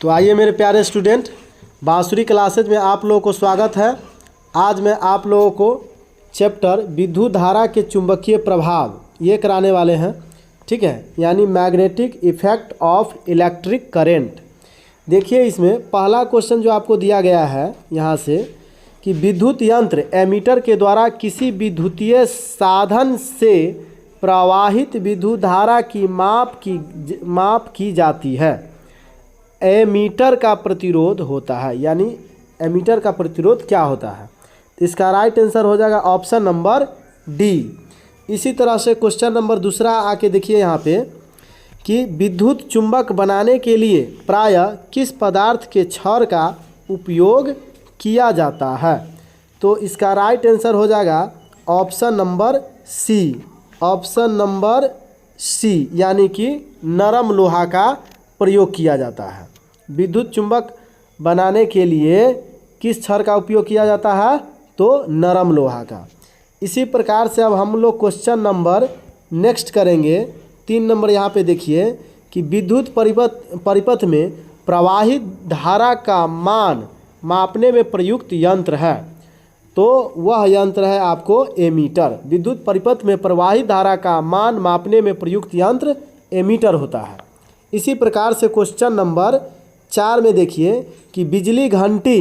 तो आइए मेरे प्यारे स्टूडेंट, बांसुरी क्लासेज में आप लोगों को स्वागत है। आज मैं आप लोगों को चैप्टर विद्युत धारा के चुंबकीय प्रभाव ये कराने वाले हैं, ठीक है, यानी magnetic effect of electric current. देखिए इसमें पहला क्वेश्चन जो आपको दिया गया है यहाँ से कि विद्युत यंत्र एमीटर के द्वारा किसी विद्युतीय साधन से प्रवाहित विद्युत धारा की माप की जाती है। एमीटर का प्रतिरोध होता है, यानी एमीटर का प्रतिरोध क्या होता है। तो इसका राइट आंसर हो जाएगा ऑप्शन नंबर डी। इसी तरह से क्वेश्चन नंबर दूसरा आके देखिए यहाँ पे कि विद्युत चुंबक बनाने के लिए प्रायः किस पदार्थ के छड़ का उपयोग किया जाता है। तो इसका राइट आंसर हो जाएगा option number C. Option number C यानी कि नरम लोहा का प्रयोग किया जाता है। विद्युत चुंबक बनाने के लिए किस छड़ का उपयोग किया जाता है, तो नरम लोहा का। इसी प्रकार से अब हम लोग क्वेश्चन नंबर नेक्स्ट करेंगे। 3 नंबर यहाँ पे देखिए कि विद्युत परिपथ में प्रवाहित धारा का मान मापने में प्रयुक्त यंत्र है। तो वह यंत्र है आपको एमीटर। विद्युत परिपथ में प्रवाहित धारा का मान मापने में प्रयुक्त यंत्र एमीटर होता है। इसी प्रकार से क्वेश्चन नंबर 4 में देखिए कि बिजली घंटी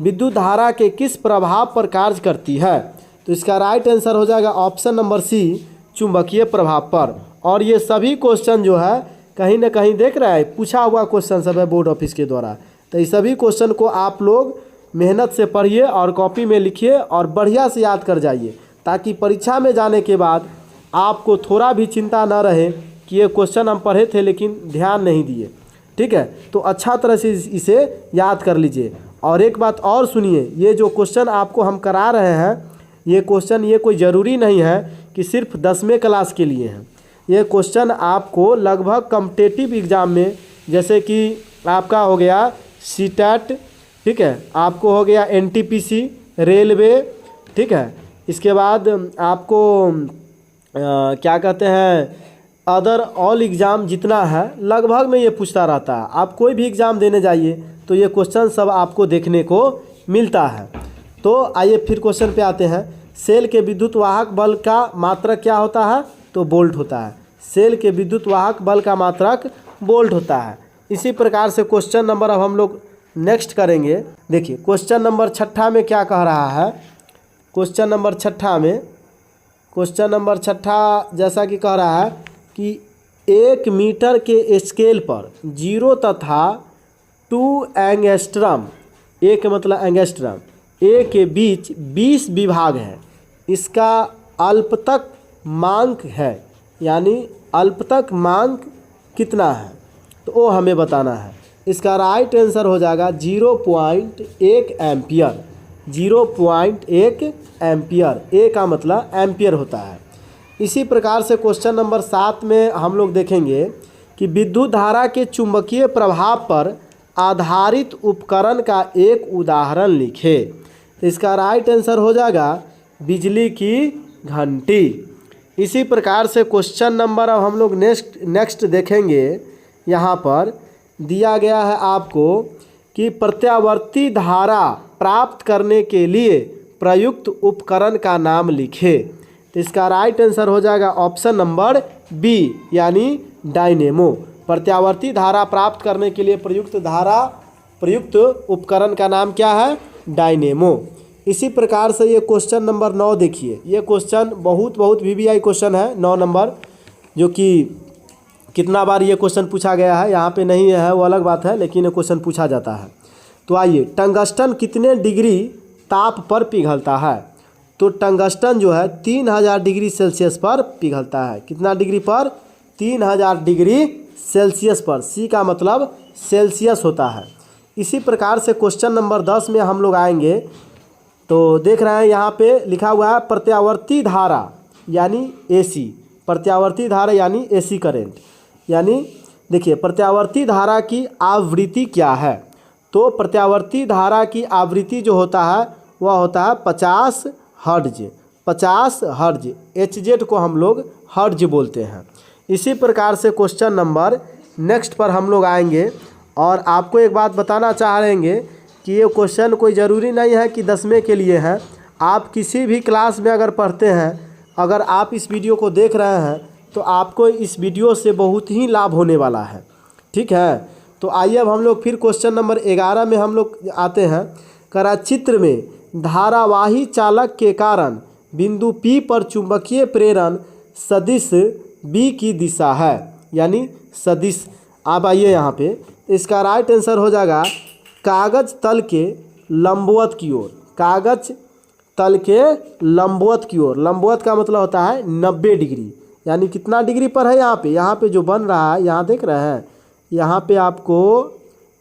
विद्युत धारा के किस प्रभाव पर कार्य करती है। तो इसका राइट आंसर हो जाएगा ऑप्शन नंबर सी, चुंबकीय प्रभाव पर। और ये सभी क्वेश्चन जो है कहीं ना कहीं देख रहा है पूछा हुआ क्वेश्चन सब है बोर्ड ऑफिस के द्वारा। तो इस सभी क्वेश्चन को आप लोग मेहनत से पढ़िए और कॉपी में लिखिए और बढ़िया से याद कर जाइए, ताकि परीक्षा में जाने के बाद आपको थोड़ा भी चिंता न रहे कि ये क्वेश्चन हम पढ़े थे लेकिन ध्यान नहीं दिए। ठीक है, तो अच्छा तरह से इसे याद कर लीजिए। और एक बात और सुनिए, ये जो क्वेश्चन आपको हम करा रहे हैं ये क्वेश्चन ये कोई ज़रूरी नहीं है कि सिर्फ 10वें क्लास के लिए हैं। ये क्वेश्चन आपको लगभग कॉम्पिटिटिव एग्ज़ाम में, जैसे कि आपका हो गया सीटेट, ठीक है, आपको हो गया एनटीपीसी, रेलवे, ठीक है, इसके बाद आपको क्या कहते हैं अदर ऑल एग्ज़ाम जितना है लगभग में ये पूछता रहता है। आप कोई भी एग्ज़ाम देने जाइए तो ये क्वेश्चन सब आपको देखने को मिलता है। तो आइए फिर क्वेश्चन पे आते हैं। सेल के विद्युत वाहक बल का मात्रक क्या होता है, तो वोल्ट होता है। सेल के विद्युत वाहक बल का मात्रक वोल्ट होता है। इसी प्रकार से क्वेश्चन नंबर अब हम लोग नेक्स्ट करेंगे। देखिए क्वेश्चन नंबर 6 में क्या कह रहा है। क्वेश्चन नंबर 6 जैसा कि कह रहा है कि 1 मीटर के स्केल पर 0 तथा 2 एंगस्ट्रम, ए के मतलब एंगस्ट्रम, ए के बीच 20 विभाग है। इसका अल्पतक मांक है, यानी अल्पतक मांक कितना है तो वो हमें बताना है। इसका राइट आंसर हो जाएगा 0.1 एम्पियर। 0.1 एम्पियर, ए का मतलब एम्पियर होता है। इसी प्रकार से क्वेश्चन नंबर 7 में हम लोग देखेंगे कि विद्युत धारा के चुंबकीय प्रभाव पर आधारित उपकरण का एक उदाहरण लिखे। इसका राइट आंसर हो जाएगा बिजली की घंटी। इसी प्रकार से क्वेश्चन नंबर अब हम लोग नेक्स्ट देखेंगे। यहाँ पर दिया गया है आपको कि प्रत्यावर्ती धारा प्राप्त करने के लिए प्रयुक्त उपकरण का नाम लिखे। तो इसका राइट आंसर हो जाएगा ऑप्शन नंबर बी, यानी डायनेमो। प्रत्यावर्ती धारा प्राप्त करने के लिए प्रयुक्त उपकरण का नाम क्या है, डायनेमो। इसी प्रकार से ये क्वेश्चन नंबर 9 देखिए। ये क्वेश्चन बहुत वीवीआई क्वेश्चन है 9 नंबर, जो कि कितना बार ये क्वेश्चन पूछा गया है यहाँ पे नहीं है वो अलग बात है, लेकिन ये क्वेश्चन पूछा जाता है। तो आइए, टंगस्टन कितने डिग्री ताप पर पिघलता है। तो टंगस्टन जो है 3000 डिग्री सेल्सियस पर पिघलता है। कितना डिग्री पर, 3000 डिग्री सेल्सियस पर। सी का मतलब सेल्सियस होता है। इसी प्रकार से क्वेश्चन नंबर 10 में हम लोग आएंगे। तो देख रहे हैं यहाँ पे लिखा हुआ है प्रत्यावर्ती धारा यानी एसी। प्रत्यावर्ती धारा यानी एसी करंट, यानी देखिए प्रत्यावर्ती धारा की आवृत्ति क्या है। तो प्रत्यावर्ती धारा की आवृत्ति जो होता है वह होता है 50 हर्ट्ज। 50 हर्ट्ज, एचजेड को हम लोग हर्ट्ज बोलते हैं। इसी प्रकार से क्वेश्चन नंबर नेक्स्ट पर हम लोग आएंगे और आपको एक बात बताना चाह रहेंगे कि ये क्वेश्चन कोई ज़रूरी नहीं है कि 10वें के लिए है। आप किसी भी क्लास में अगर पढ़ते हैं, अगर आप इस वीडियो को देख रहे हैं तो आपको इस वीडियो से बहुत ही लाभ होने वाला है। ठीक है, तो आइए अब हम लोग फिर क्वेश्चन नंबर 11 में हम लोग आते हैं। करा चित्र में धारावाही चालक के कारण बिंदु P पर चुंबकीय प्रेरण सदिश B की दिशा है, यानी सदिश। अब आइए यहाँ पे, इसका राइट आंसर हो जाएगा कागज तल के लंबवत की ओर। कागज तल के लंबवत की ओर। लंबवत का मतलब होता है 90 डिग्री, यानी कितना डिग्री पर है यहाँ पे जो बन रहा है, यहाँ देख रहे हैं, यहाँ पे आपको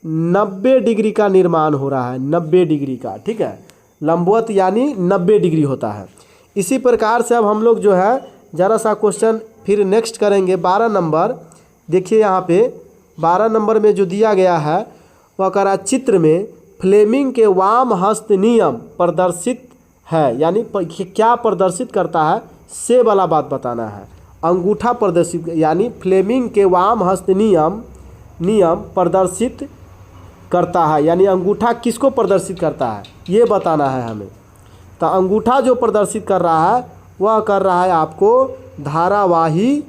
90 डिग्री का निर्माण हो रहा है, 90 डिग्री का। ठीक है, लंबवत यानी 90 डिग्री होता है। इसी प्रकार से अब हम लोग जो है ज़रा सा क्वेश्चन फिर नेक्स्ट करेंगे 12 नंबर। देखिए यहाँ पे 12 नंबर में जो दिया गया है वह करा चित्र में फ्लेमिंग के वाम हस्त नियम प्रदर्शित है, यानी क्या प्रदर्शित करता है से वाला बात बताना है। अंगूठा प्रदर्शित, यानी फ्लेमिंग के वाम हस्त नियम प्रदर्शित करता है, यानी अंगूठा किसको प्रदर्शित करता है ये बताना है हमें। तो अंगूठा जो प्रदर्शित कर रहा है वह कर रहा है आपको धारावाही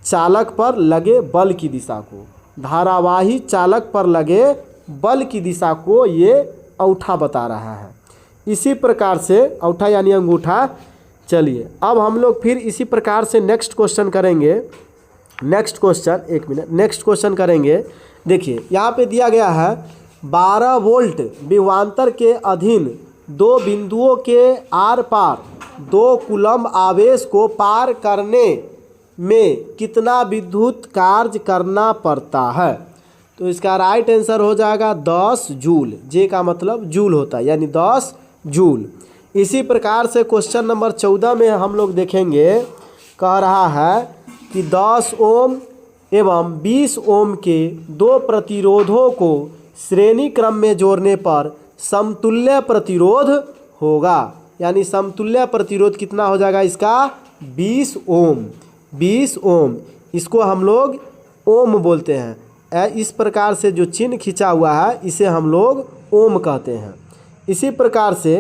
चालक पर लगे बल की दिशा को। धारावाही चालक पर लगे बल की दिशा को ये औंठा बता रहा है। इसी प्रकार से औंठा यानी अंगूठा। चलिए अब हम लोग फिर इसी प्रकार से नेक्स्ट क्वेश्चन करेंगे। नेक्स्ट क्वेश्चन, एक मिनट, नेक्स्ट क्वेश्चन करेंगे। देखिए यहाँ पे दिया गया है 12 वोल्ट विभवांतर के अधीन दो बिंदुओं के आर पार 2 कूलम्ब आवेश को पार करने में कितना विद्युत कार्य करना पड़ता है। तो इसका राइट आंसर हो जाएगा 10 जूल। जे का मतलब जूल होता है, यानी 10 जूल। इसी प्रकार से क्वेश्चन नंबर 14 में हम लोग देखेंगे, कह रहा है कि 10 ओम एवं 20 ओम के 2 प्रतिरोधों को श्रेणी क्रम में जोड़ने पर समतुल्य प्रतिरोध होगा, यानी समतुल्य प्रतिरोध कितना हो जाएगा इसका 20 ओम। 20 ओम, इसको हम लोग ओम बोलते हैं। इस प्रकार से जो चिन्ह खींचा हुआ है इसे हम लोग ओम कहते हैं। इसी प्रकार से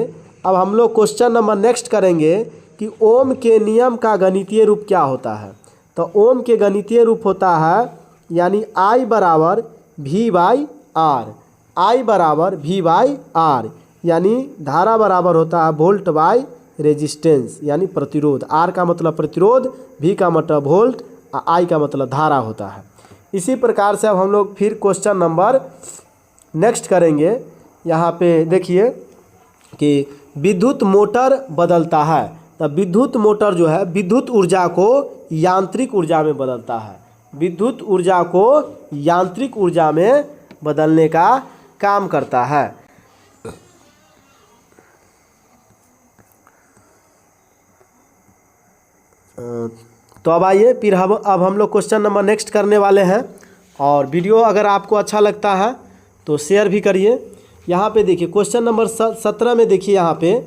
अब हम लोग क्वेश्चन नंबर नेक्स्ट करेंगे कि ओम के नियम का गणितीय रूप क्या होता है। तो ओम के गणितीय रूप होता है यानी I बराबर V/R। I बराबर V/R, यानी धारा बराबर होता है वोल्ट बाय रेजिस्टेंस, यानी प्रतिरोध। R का मतलब प्रतिरोध, V का मतलब वोल्ट, I का मतलब धारा होता है। इसी प्रकार से अब हम लोग फिर क्वेश्चन नंबर नेक्स्ट करेंगे। यहाँ पे देखिए कि विद्युत मोटर बदलता है। तो विद्युत मोटर जो है विद्युत ऊर्जा को यांत्रिक ऊर्जा में बदलता है। विद्युत ऊर्जा को यांत्रिक ऊर्जा में बदलने का काम करता है। तो अब आइए फिर अब हम लोग क्वेश्चन नंबर नेक्स्ट करने वाले हैं। और वीडियो अगर आपको अच्छा लगता है तो शेयर भी करिए। यहाँ पे देखिए क्वेश्चन नंबर 17 में देखिए, यहाँ पे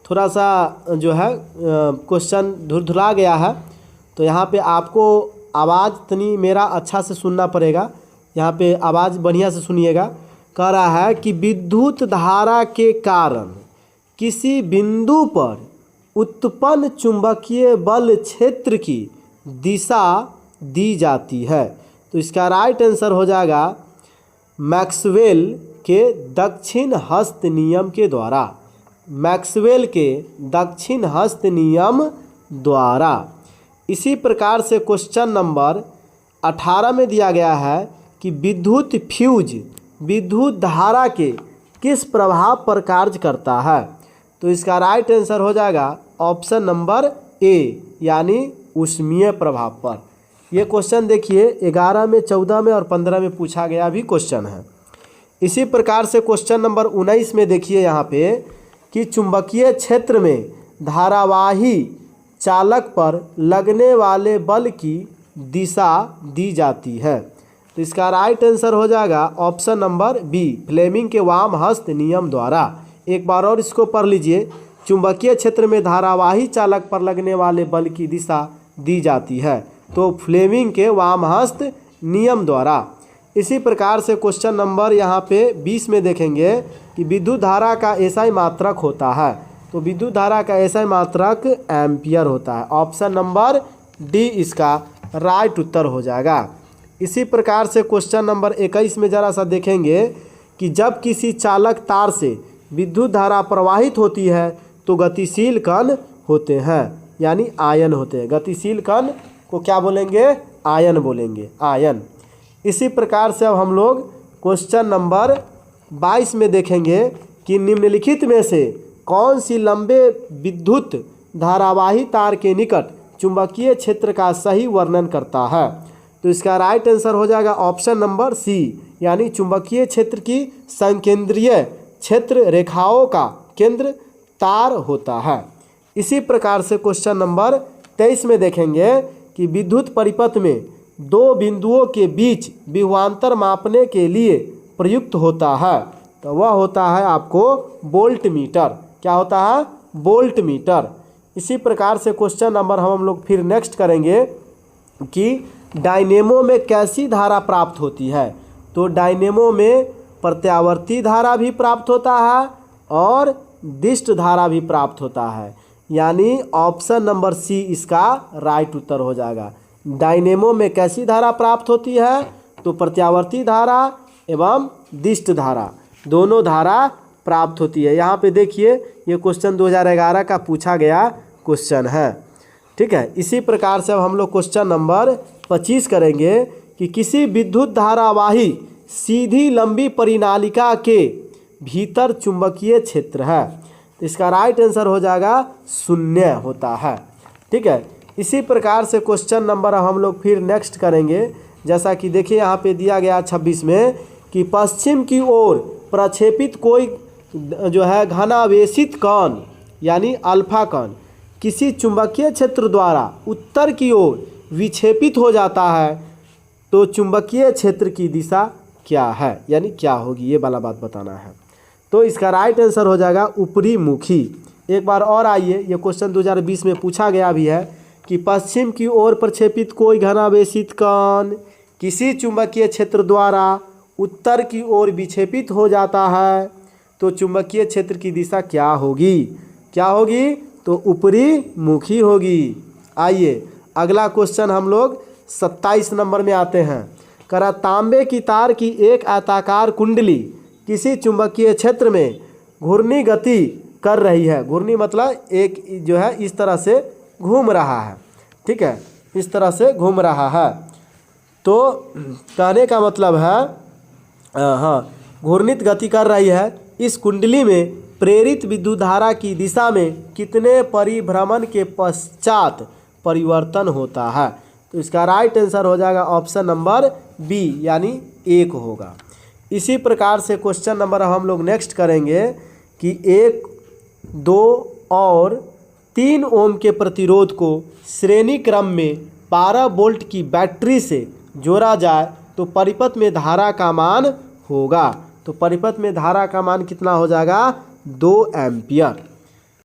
थोड़ा सा जो है क्वेश्चन धुलधुला गया है। तो यहाँ पे आपको आवाज़ तनी मेरा अच्छा से सुनना पड़ेगा। यहाँ पे आवाज़ बढ़िया से सुनिएगा। कह रहा है कि विद्युत धारा के कारण किसी बिंदु पर उत्पन्न चुंबकीय बल क्षेत्र की दिशा दी जाती है। तो इसका राइट आंसर हो जाएगा मैक्सवेल के दक्षिण हस्त नियम के द्वारा। मैक्सवेल के दक्षिण हस्त नियम द्वारा। इसी प्रकार से क्वेश्चन नंबर 18 में दिया गया है कि विद्युत फ्यूज विद्युत धारा के किस प्रभाव पर कार्य करता है। तो इसका राइट आंसर हो जाएगा ऑप्शन नंबर ए, यानी ऊष्मीय प्रभाव पर। ये क्वेश्चन देखिए 11 में, 14 में और 15 में पूछा गया भी क्वेश्चन है। इसी प्रकार से क्वेश्चन नंबर 19 में देखिए यहाँ पे कि चुंबकीय क्षेत्र में धारावाही चालक पर लगने वाले बल की दिशा दी जाती है। तो इसका राइट आंसर हो जाएगा ऑप्शन नंबर बी, फ्लेमिंग के वाम हस्त नियम द्वारा। एक बार और इसको पढ़ लीजिए। चुंबकीय क्षेत्र में धारावाही चालक पर लगने वाले बल की दिशा दी जाती है, तो फ्लेमिंग के वाम हस्त नियम द्वारा। इसी प्रकार से क्वेश्चन नंबर यहाँ पे 20 में देखेंगे कि विद्युत धारा का एसआई मात्रक होता है। तो विद्युत धारा का एसआई मात्रक एम्पियर होता है। ऑप्शन नंबर डी इसका राइट उत्तर हो जाएगा। इसी प्रकार से क्वेश्चन नंबर 21 में ज़रा सा देखेंगे कि जब किसी चालक तार से विद्युत धारा प्रवाहित होती है तो गतिशील कण होते हैं, यानी आयन होते हैं। गतिशील कण को क्या बोलेंगे? आयन बोलेंगे, आयन। इसी प्रकार से अब हम लोग क्वेश्चन नंबर 22 में देखेंगे कि निम्नलिखित में से कौन सी लंबे विद्युत धारावाही तार के निकट चुंबकीय क्षेत्र का सही वर्णन करता है। तो इसका राइट आंसर हो जाएगा ऑप्शन नंबर सी, यानी चुंबकीय क्षेत्र की संकेंद्रीय क्षेत्र रेखाओं का केंद्र तार होता है। इसी प्रकार से क्वेश्चन नंबर 23 में देखेंगे कि विद्युत परिपथ में दो बिंदुओं के बीच विभवांतर मापने के लिए प्रयुक्त होता है। तो वह होता है आपको वोल्ट मीटर। क्या होता है? Volt meter. इसी प्रकार से क्वेश्चन नंबर हम लोग फिर नेक्स्ट करेंगे कि डायनेमो में कैसी धारा प्राप्त होती है। तो डायनेमो में प्रत्यावर्ती धारा भी प्राप्त होता है और दिष्ट धारा भी प्राप्त होता है, यानी ऑप्शन नंबर सी इसका राइट उत्तर हो जाएगा। डायनेमो में कैसी धारा प्राप्त होती है? तो प्रत्यावर्ती धारा एवं दिष्ट धारा, दोनों धारा प्राप्त होती है। यहाँ पे देखिए ये क्वेश्चन 2011 का पूछा गया क्वेश्चन है। ठीक है। इसी प्रकार से अब हम लोग क्वेश्चन नंबर 25 करेंगे कि किसी विद्युत धारावाही सीधी लंबी परिनालिका के भीतर चुंबकीय क्षेत्र है। तो इसका राइट आंसर हो जाएगा 0 होता है। ठीक है। इसी प्रकार से क्वेश्चन नंबर हम लोग फिर नेक्स्ट करेंगे, जैसा कि देखिए यहाँ पे दिया गया 26 में कि पश्चिम की ओर प्रक्षेपित कोई जो है घनावेशित कण यानी अल्फा कण किसी चुंबकीय क्षेत्र द्वारा उत्तर की ओर विक्षेपित हो जाता है तो चुंबकीय क्षेत्र की दिशा क्या है, यानी क्या होगी, ये वाला बात बताना है। तो इसका राइट आंसर हो जाएगा ऊपरी मुखी। एक बार और आइए, ये क्वेश्चन 2020 में पूछा गया भी है कि पश्चिम की ओर प्रक्षेपित कोई घनावेशित कण किसी चुंबकीय क्षेत्र द्वारा उत्तर की ओर विक्षेपित हो जाता है तो चुंबकीय क्षेत्र की दिशा क्या होगी? क्या होगी? तो ऊपरी मुखी होगी। आइए अगला क्वेश्चन हम लोग 27 नंबर में आते हैं। करा तांबे की तार की एक आयताकार कुंडली किसी चुंबकीय क्षेत्र में घूर्णी गति कर रही है। घूर्णी मतलब एक जो है इस तरह से घूम रहा है। ठीक है, इस तरह से घूम रहा है। तो कहने का मतलब है हाँ, घूर्णित गति कर रही है। इस कुंडली में प्रेरित विद्युत धारा की दिशा में कितने परिभ्रमण के पश्चात परिवर्तन होता है? तो इसका राइट आंसर हो जाएगा ऑप्शन नंबर बी, यानी 1 होगा। इसी प्रकार से क्वेश्चन नंबर हम लोग नेक्स्ट करेंगे कि 1, 2 और 3 ओम के प्रतिरोध को श्रेणी क्रम में 12 वोल्ट की बैटरी से जोड़ा जाए तो परिपथ में धारा का मान होगा। तो परिपथ में धारा का मान कितना हो जाएगा? 2 एम्पियर।